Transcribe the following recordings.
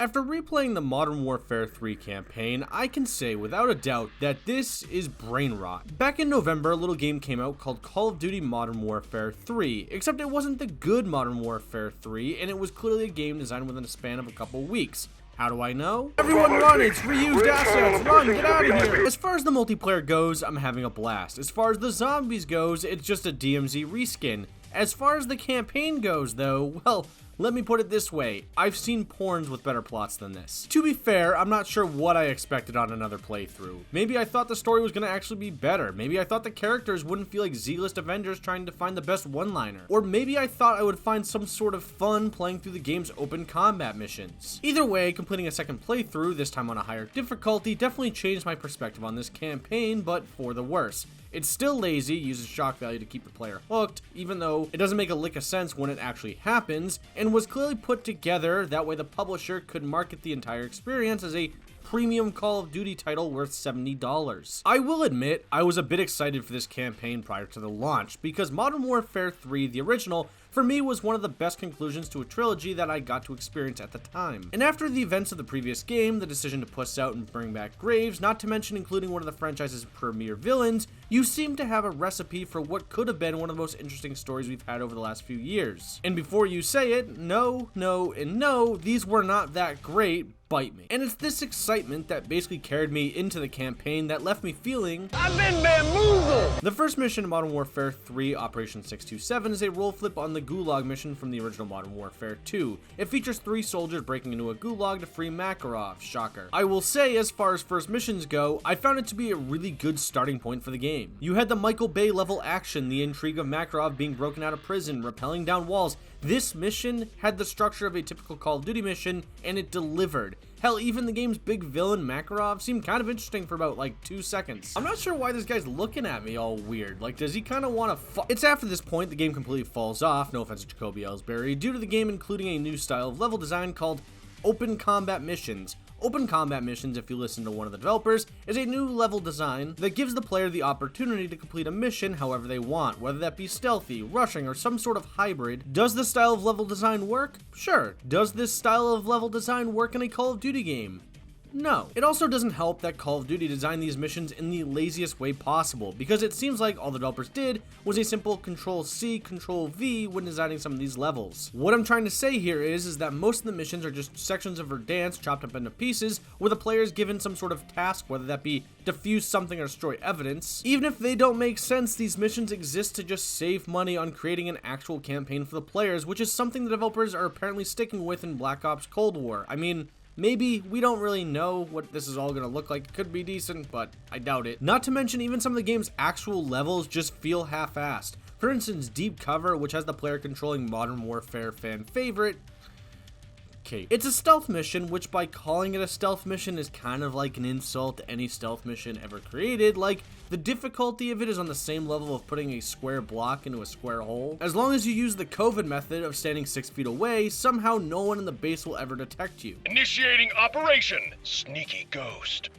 After replaying the Modern Warfare 3 campaign, I can say without a doubt that this is brain rot. Back in November, a little game came out called Call of Duty Modern Warfare 3, except it wasn't the good Modern Warfare 3, and it was clearly a game designed within a span of a couple weeks. How do I know? Everyone run, it's reused assets, run, get out of here! As far as the multiplayer goes, I'm having a blast. As far as the zombies goes, it's just a DMZ reskin. As far as the campaign goes though, well, let me put it this way, I've seen porns with better plots than this. To be fair, I'm not sure what I expected on another playthrough. Maybe I thought the story was going to actually be better. Maybe I thought the characters wouldn't feel like Z-list Avengers trying to find the best one-liner. Or maybe I thought I would find some sort of fun playing through the game's open combat missions. Either way, completing a second playthrough, this time on a higher difficulty, definitely changed my perspective on this campaign, but for the worse. It's still lazy, uses shock value to keep the player hooked, even though it doesn't make a lick of sense when it actually happens, and was clearly put together that way the publisher could market the entire experience as a premium Call of Duty title worth $70. I will admit, I was a bit excited for this campaign prior to the launch, because Modern Warfare 3, the original, for me was one of the best conclusions to a trilogy that I got to experience at the time. And after the events of the previous game, the decision to puss out and bring back Graves, not to mention including one of the franchise's premier villains, you seem to have a recipe for what could have been one of the most interesting stories we've had over the last few years. And before you say it, no, and no, these were not that great. Bite me. And it's this excitement that basically carried me into the campaign that left me feeling I've been bamboozled! The first mission in Modern Warfare 3, Operation 627, is a role flip on the Gulag mission from the original Modern Warfare 2. It features 3 soldiers breaking into a Gulag to free Makarov. Shocker. I will say, as far as first missions go, I found it to be a really good starting point for the game. You had the Michael Bay level action, the intrigue of Makarov being broken out of prison, rappelling down walls. This mission had the structure of a typical Call of Duty mission, and it delivered. Hell, even the game's big villain, Makarov, seemed kind of interesting for about, 2 seconds. I'm not sure why this guy's looking at me all weird. Does he kind of want to It's after this point the game completely falls off, no offense to Jacoby Ellsbury, due to the game including a new style of level design called Open Combat Missions. Open Combat Missions, if you listen to one of the developers, is a new level design that gives the player the opportunity to complete a mission however they want, whether that be stealthy, rushing, or some sort of hybrid. Does this style of level design work? Sure. Does this style of level design work in a Call of Duty game? No. It also doesn't help that Call of Duty designed these missions in the laziest way possible, because it seems like all the developers did was a simple Control-C, Control-V when designing some of these levels. What I'm trying to say here is that most of the missions are just sections of Verdansk chopped up into pieces, where the player is given some sort of task, whether that be defuse something or destroy evidence. Even if they don't make sense, these missions exist to just save money on creating an actual campaign for the players, which is something the developers are apparently sticking with in Black Ops Cold War. I mean, maybe, we don't really know what this is all gonna look like. It could be decent, but I doubt it. Not to mention, even some of the game's actual levels just feel half-assed. For instance, Deep Cover, which has the player controlling Modern Warfare fan favorite, Kate. It's a stealth mission, which by calling it a stealth mission is kind of like an insult to any stealth mission ever created. The difficulty of it is on the same level of putting a square block into a square hole. As long as you use the COVID method of standing 6 feet away, somehow no one in the base will ever detect you. Initiating operation Sneaky Ghost.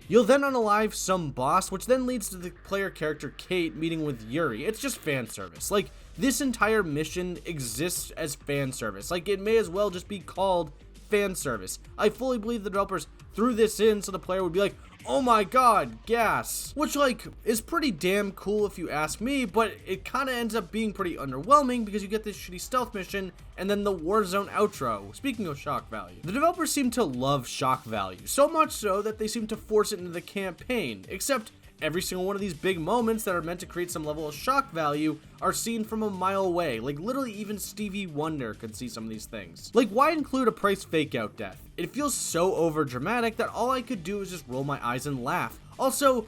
You'll then unalive some boss, which then leads to the player character Kate meeting with Yuri. It's just fan service. This entire mission exists as fan service. It may as well just be called fan service. I fully believe the developers threw this in so the player would be like, oh my god, gas. Which, is pretty damn cool if you ask me, but it kind of ends up being pretty underwhelming because you get this shitty stealth mission and then the Warzone outro. Speaking of shock value, the developers seem to love shock value, so much so that they seem to force it into the campaign, except every single one of these big moments that are meant to create some level of shock value are seen from a mile away. Literally even Stevie Wonder could see some of these things. Why include a Price fake out death? It feels so over dramatic that all I could do is just roll my eyes and laugh. Also,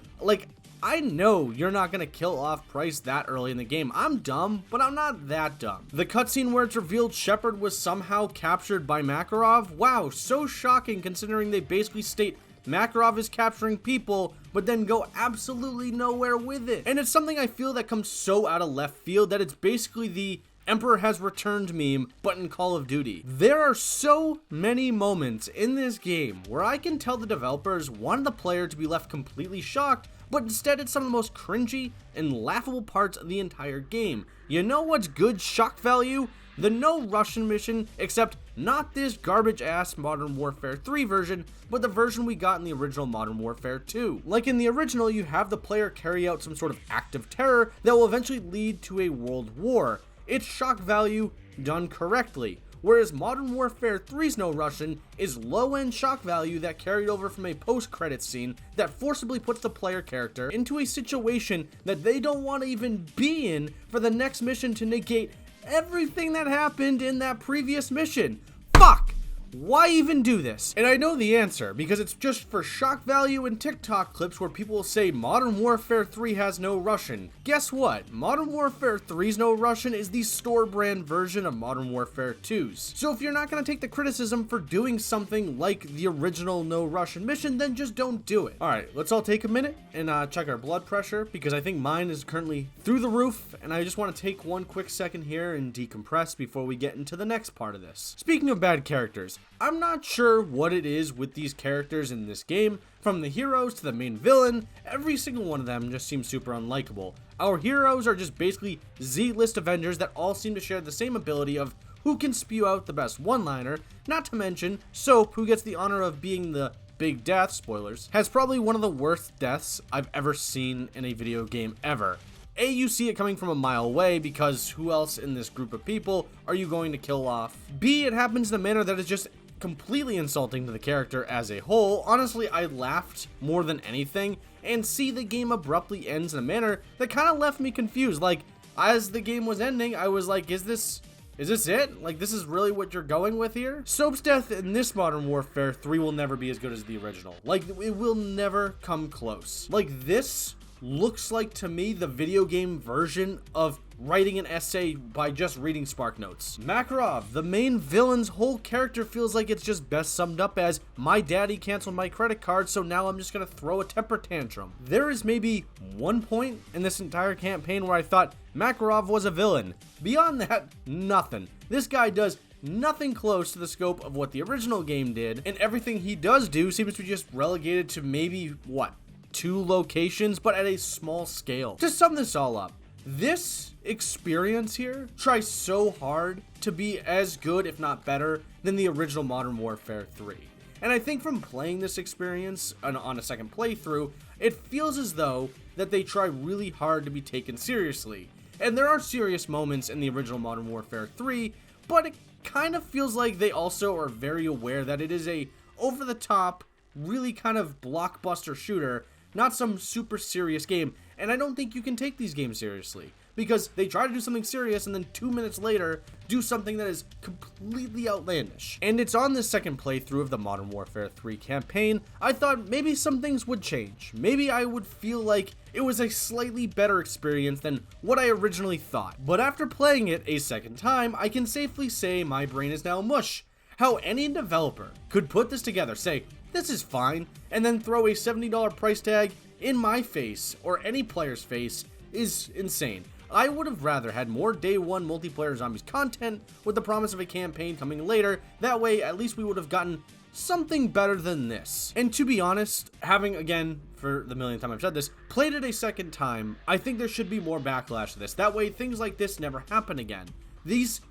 I know you're not gonna kill off Price that early in the game. I'm dumb, but I'm not that dumb. The cutscene where it's revealed Shepard was somehow captured by Makarov? Wow, so shocking considering they basically state Makarov is capturing people, but then go absolutely nowhere with it. And it's something I feel that comes so out of left field that it's basically the Emperor has returned meme, but in Call of Duty. There are so many moments in this game where I can tell the developers wanted the player to be left completely shocked but instead it's some of the most cringy and laughable parts of the entire game. You know what's good shock value? The no Russian mission, except not this garbage-ass Modern Warfare 3 version, but the version we got in the original Modern Warfare 2. Like in the original, you have the player carry out some sort of act of terror that will eventually lead to a world war. It's shock value done correctly, whereas Modern Warfare 3's no Russian is low-end shock value that carried over from a post-credits scene that forcibly puts the player character into a situation that they don't want to even be in for the next mission to negate everything that happened in that previous mission. Fuck! Why even do this? And I know the answer, because it's just for shock value and TikTok clips where people will say Modern Warfare 3 has no Russian. Guess what? Modern Warfare 3's no Russian is the store brand version of Modern Warfare 2's. So if you're not going to take the criticism for doing something like the original no Russian mission, then just don't do it. Alright, let's all take a minute and check our blood pressure, because I think mine is currently through the roof, and I just want to take one quick second here and decompress before we get into the next part of this. Speaking of bad characters, I'm not sure what it is with these characters in this game. From the heroes to the main villain, every single one of them just seems super unlikable. Our heroes are just basically Z-list Avengers that all seem to share the same ability of who can spew out the best one-liner, not to mention Soap, who gets the honor of being the big death, spoilers, has probably one of the worst deaths I've ever seen in a video game ever. A, you see it coming from a mile away because who else in this group of people are you going to kill off? B, it happens in a manner that is just completely insulting to the character as a whole. Honestly, I laughed more than anything. And C, the game abruptly ends in a manner that kind of left me confused. Like, as the game was ending, I was like, is this it? Like, this is really what you're going with here? Soap's death in this Modern Warfare 3 will never be as good as the original. Like, it will never come close. Like, this looks like to me the video game version of writing an essay by just reading Spark Notes. Makarov, the main villain's whole character, feels like it's just best summed up as, my daddy canceled my credit card, so now I'm just gonna throw a temper tantrum. There is maybe one point in this entire campaign where I thought Makarov was a villain. Beyond that, nothing. This guy does nothing close to the scope of what the original game did, and everything he does do seems to be just relegated to maybe, what, 2 locations, but at a small scale. To sum this all up, this experience here tries so hard to be as good, if not better, than the original Modern Warfare 3. And I think from playing this experience on a second playthrough, it feels as though that they try really hard to be taken seriously. And there are serious moments in the original Modern Warfare 3, but it kind of feels like they also are very aware that it is a over-the-top, really kind of blockbuster shooter, not some super serious game. And I don't think you can take these games seriously, because they try to do something serious and then 2 minutes later do something that is completely outlandish. And it's on this second playthrough of the Modern Warfare 3 campaign, I thought maybe some things would change. Maybe I would feel like it was a slightly better experience than what I originally thought. But after playing it a second time, I can safely say my brain is now mush. How any developer could put this together, say, this is fine, and then throw a $70 price tag in my face or any player's face is insane. I would have rather had more day one multiplayer zombies content with the promise of a campaign coming later. That way, at least we would have gotten something better than this. And to be honest, having, again, for the millionth time I've said this, played it a second time, I think there should be more backlash to this. That way, things like this never happen again. These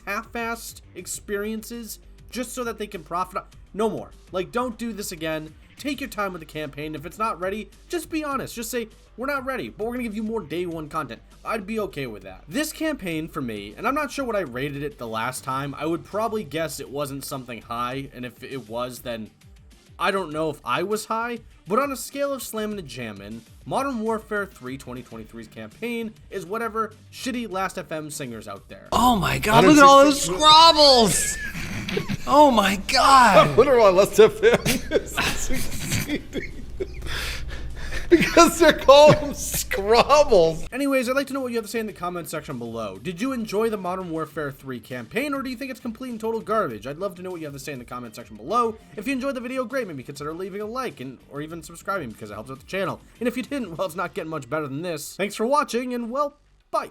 half-assed experiences, just so that they can profit, no more. Like, don't do this again. Take your time with the campaign. If it's not ready, just be honest. Just say, we're not ready, but we're gonna give you more day one content. I'd be okay with that. This campaign for me, and I'm not sure what I rated it the last time, I would probably guess it wasn't something high, and if it was, then I don't know if I was high, but on a scale of slamming and jamming, Modern Warfare 3 2023's campaign is whatever shitty Last.fm singers out there. Oh my god, look at all those scrabbles! Oh my god! I wonder why Last.fm is succeeding. Because they're calling Scrabbles. Anyways, I'd like to know what you have to say in the comments section below. Did you enjoy the Modern Warfare 3 campaign, or do you think it's complete and total garbage? I'd love to know what you have to say in the comment section below. If you enjoyed the video, great. Maybe consider leaving a like or even subscribing, because it helps out the channel. And if you didn't, well, it's not getting much better than this. Thanks for watching, and well, bye.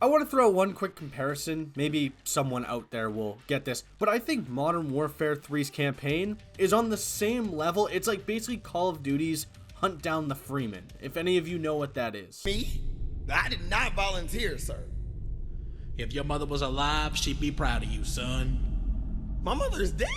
I want to throw one quick comparison. Maybe someone out there will get this, but I think Modern Warfare 3's campaign is on the same level. It's like basically Call of Duty's Hunt Down the Freeman, if any of you know what that is. Me? I did not volunteer, sir. If your mother was alive, she'd be proud of you, son. My mother is dead?